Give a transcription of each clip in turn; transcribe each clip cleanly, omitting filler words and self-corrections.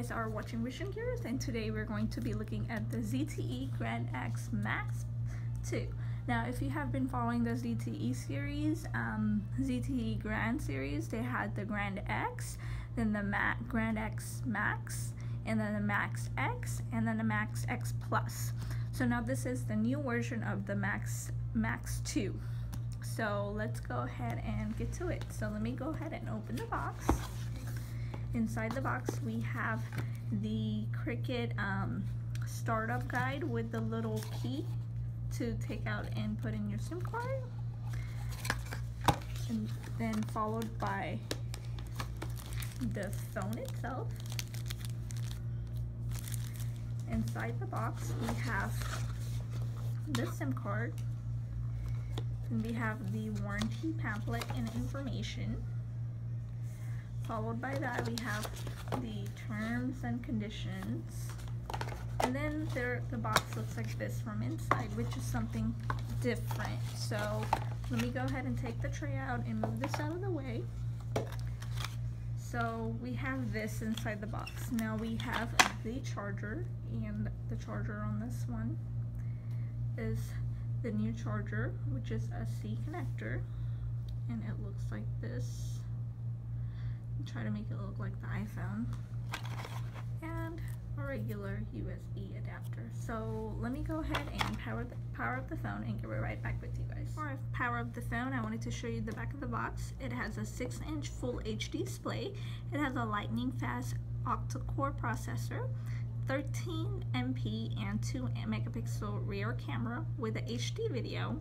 guys are watching Vision Gears, and today we're going to be looking at the Zte Grandxmax2. Now, if you have been following the ZTE series, Zte Grand series, they had the Grand X, then the Grand X Max, and then the Max X, and then the Max X Plus. So now this is the new version of the Max 2. So let's go ahead and get to it. So let me go ahead and open the box. Inside the box we have the Cricut startup guide with the little key to take out and put in your SIM card, and then followed by the phone itself. Inside the box we have the SIM card, and we have the warranty pamphlet and information. Followed by that we have the terms and conditions, and then the box looks like this from inside, which is something different. So let me go ahead and take the tray out and move this out of the way. So we have this inside the box. Now we have the charger, and the charger on this one is the new charger, which is a C connector, and it looks like this. Try to make it look like the iPhone, and a regular USB adapter. So let me go ahead and power up the phone and get right back with you guys. Before I power up the phone, I wanted to show you the back of the box. It has a 6-inch Full HD display. It has a lightning fast octa-core processor, 13 MP and 2 megapixel rear camera with a HD video,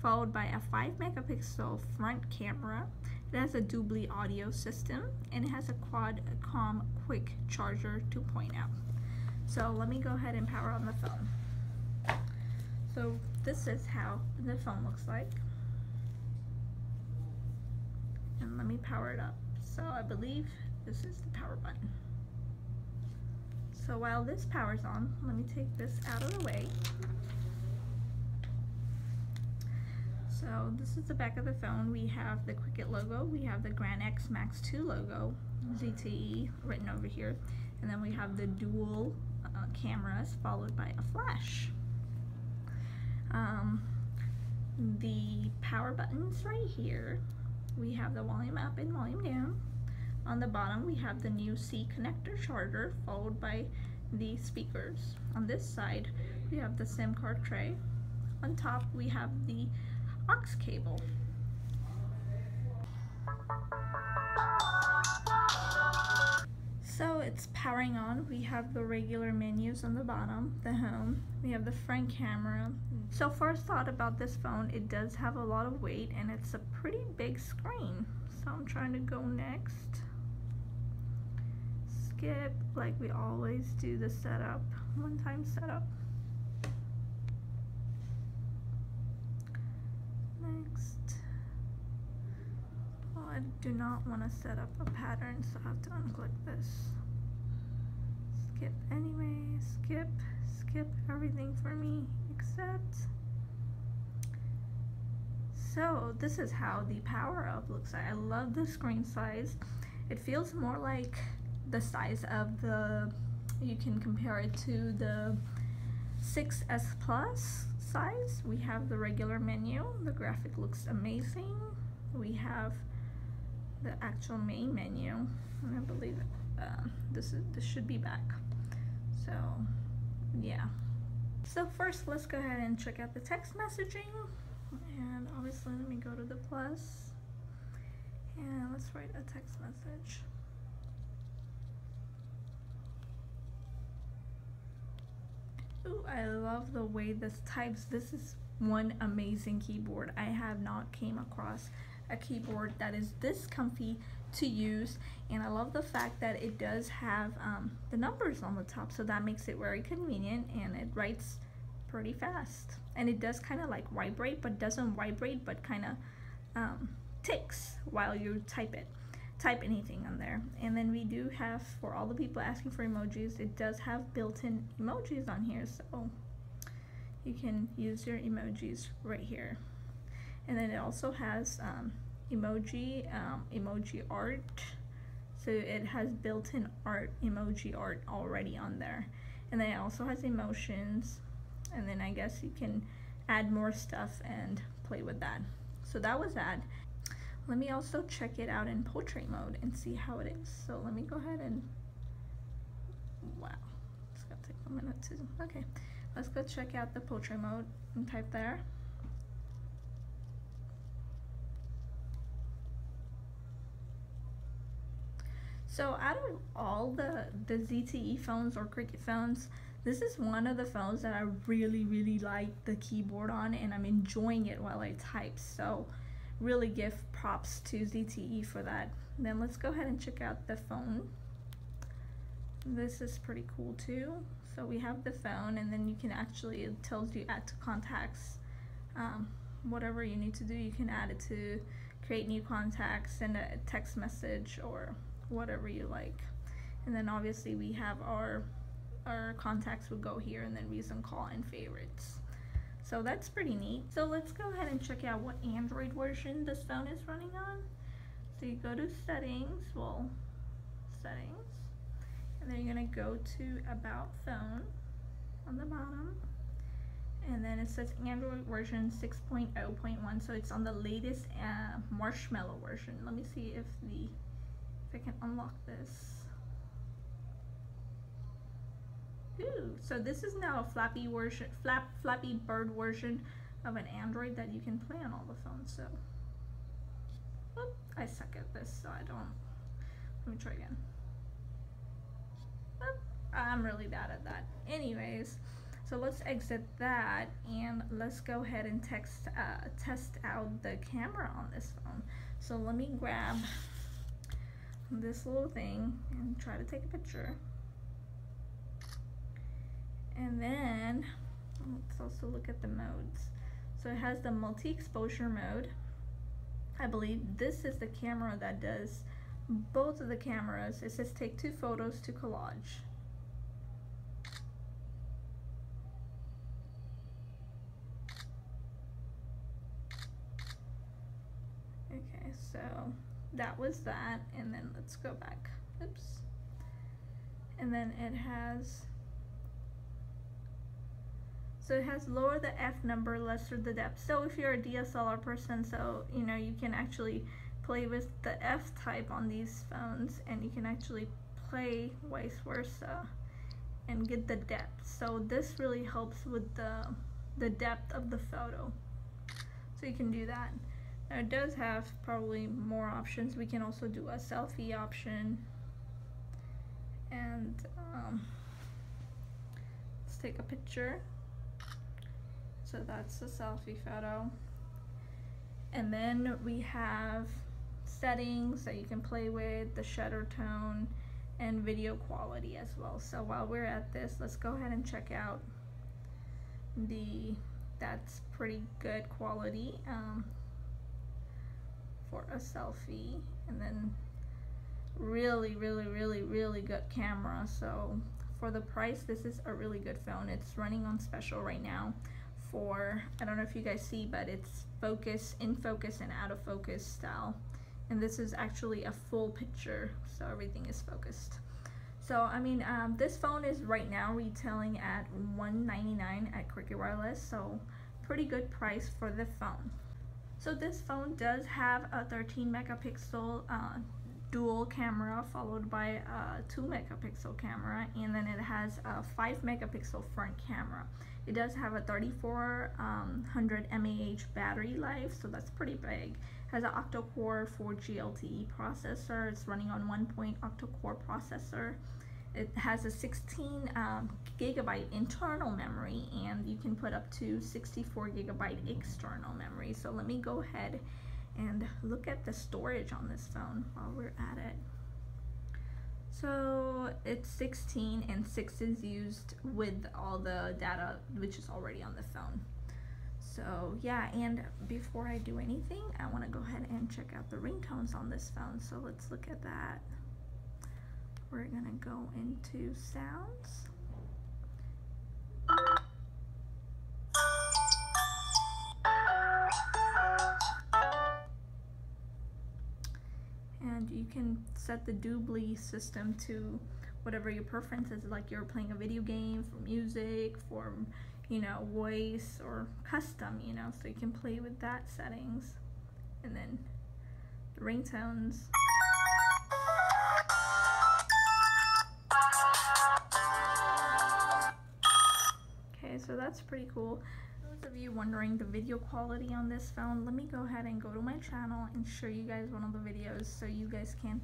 followed by a 5 megapixel front camera. It has a doubly audio system, and it has a Qualcomm quick charger 2.0. So let me go ahead and power on the phone. So this is how the phone looks like, and let me power it up. So I believe this is the power button. So while this powers on, let me take this out of the way. So this is the back of the phone. We have the Cricut logo, we have the Grandxmax2 logo, ZTE written over here, and then we have the dual cameras followed by a flash. The power buttons right here, we have the volume up and volume down. On the bottom we have the new C connector charger followed by the speakers. On this side we have the SIM card tray. On top we have the aux cable. So it's powering on. We have the regular menus on the bottom, the home, we have the front camera. So first thought about this phone, it does have a lot of weight and it's a pretty big screen. So I'm trying to go next. Skip, like we always do, the setup, one-time setup. I do not want to set up a pattern, so I have to unclick this. Skip anyway, skip everything for me except. So this is how the power up looks like. I love the screen size. It feels more like the size of the, you can compare it to the 6S Plus size. We have the regular menu. The graphic looks amazing. We have the actual main menu, and I believe this should be back. So yeah. So first let's go ahead and check out the text messaging, and obviously let me go to the plus and let's write a text message. Ooh, I love the way this types. This is one amazing keyboard. I have not came across a keyboard that is this comfy to use, and I love the fact that it does have the numbers on the top, so that makes it very convenient, and it writes pretty fast, and it does kind of like vibrate, but doesn't vibrate, but kind of ticks while you type anything on there. And then we do have, for all the people asking for emojis, it does have built-in emojis on here, so you can use your emojis right here. And then it also has emoji art, So it has built-in art, emoji art already on there. And then it also has emotions, and then I guess you can add more stuff and play with that. So that was that. Let me also check it out in portrait mode and see how it is. So let me go ahead and, wow, it's gonna take a minute to, okay. Let's go check out the portrait mode and type there. So out of all the ZTE phones or Cricut phones, this is one of the phones that I really like the keyboard on, and I'm enjoying it while I type. So really give props to ZTE for that. Then let's go ahead and check out the phone. This is pretty cool too. So we have the phone, and then you can actually, it tells you add to contacts. Whatever you need to do, you can add it to create new contacts, send a text message, or whatever you like. And then obviously we have our contacts would go here, and then reason call and favorites. So that's pretty neat. So let's go ahead and check out what Android version this phone is running on. So you go to settings, well, settings, and then you're gonna go to about phone on the bottom, and then it says Android version 6.0.1, so it's on the latest Marshmallow version. Let me see if I can unlock this. Ooh, so this is now a Flappy Bird version of an Android that you can play on all the phones. So, whoop, I suck at this, so I don't. Let me try again. Whoop, I'm really bad at that. Anyways, so let's exit that and let's go ahead and test out the camera on this phone. So let me grab this little thing and try to take a picture. And then let's also look at the modes. So it has the multi-exposure mode. I believe this is the camera that does both of the cameras. It says take 2 photos to collage. Okay, so that was that, and then let's go back. Oops. And then it has, so it has lower the f number, lesser the depth. So if you're a DSLR person, so you know you can actually play with the f type on these phones, and you can actually play vice versa and get the depth. So this really helps with the depth of the photo. So you can do that. Now it does have probably more options. We can also do a selfie option, and let's take a picture. So that's the selfie photo. And then we have settings that you can play with, the shutter tone, and video quality as well. So while we're at this, let's go ahead and check out that's pretty good quality for a selfie. And then really good camera. So for the price, this is a really good phone. It's running on special right now for, I don't know if you guys see, but it's focus, in focus, and out of focus style. And this is actually a full picture, so everything is focused. So I mean, this phone is right now retailing at $199 at Cricut Wireless, so pretty good price for the phone. So this phone does have a 13 megapixel dual camera, followed by a 2 megapixel camera, and then it has a 5 megapixel front camera. It does have a 3400 mAh battery life, so that's pretty big. Has an octa-core 4G LTE processor. It's running on 1 octa-core processor. It has a 16 gigabyte internal memory, and you can put up to 64 gigabyte external memory. So let me go ahead and look at the storage on this phone while we're at it. So it's 16, and 6 is used with all the data which is already on the phone. So yeah, and before I do anything, I want to go ahead and check out the ringtones on this phone. So let's look at that. We're gonna go into sounds. and you can set the doobly system to whatever your preference is, like you're playing a video game, for music, for, you know, voice, or custom, you know, so you can play with that settings. And then the ringtones. Okay, so that's pretty cool. Those of you wondering the video quality on this phone, let me go ahead and go to my channel and show you guys one of the videos so you guys can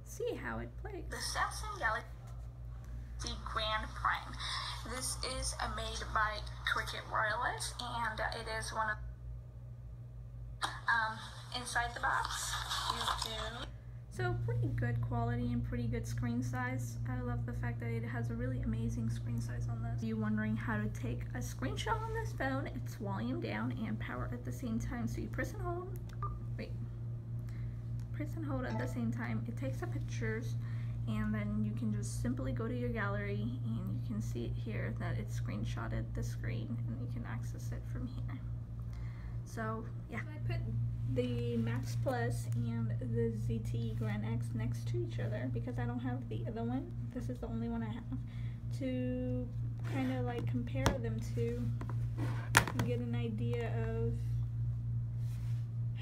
see how it plays. The Samsung Galaxy Zte Grandxmax2. This is made by Cricket Wireless, and it is one of inside the box you do. So pretty good quality and pretty good screen size. I love the fact that it has a really amazing screen size on this. If you're wondering how to take a screenshot on this phone, it's volume down and power at the same time. So you press and hold, press and hold at the same time. It takes the pictures, and then you can just simply go to your gallery and you can see it here that it's screenshotted the screen, and you can access it from here. So yeah, I put the Max Plus and the Zte Grandx next to each other because I don't have the other one. This is the only one I have, to kind of like compare them to and get an idea of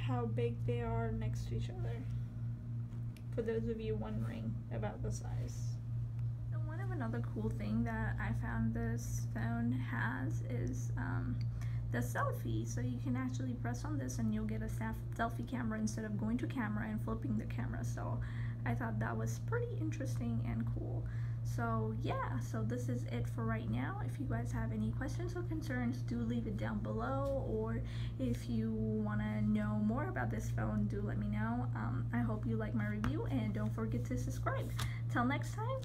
how big they are next to each other, for those of you wondering about the size. So one of another cool thing that I found this phone has is the selfie. So you can actually press on this and you'll get a selfie camera instead of going to camera and flipping the camera. So I thought that was pretty interesting and cool. So yeah, so this is it for right now. If you guys have any questions or concerns, do leave it down below, or if you want to know more about this phone, do let me know. I hope you like my review, and don't forget to subscribe. Till next time,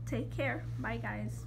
take care. Bye guys.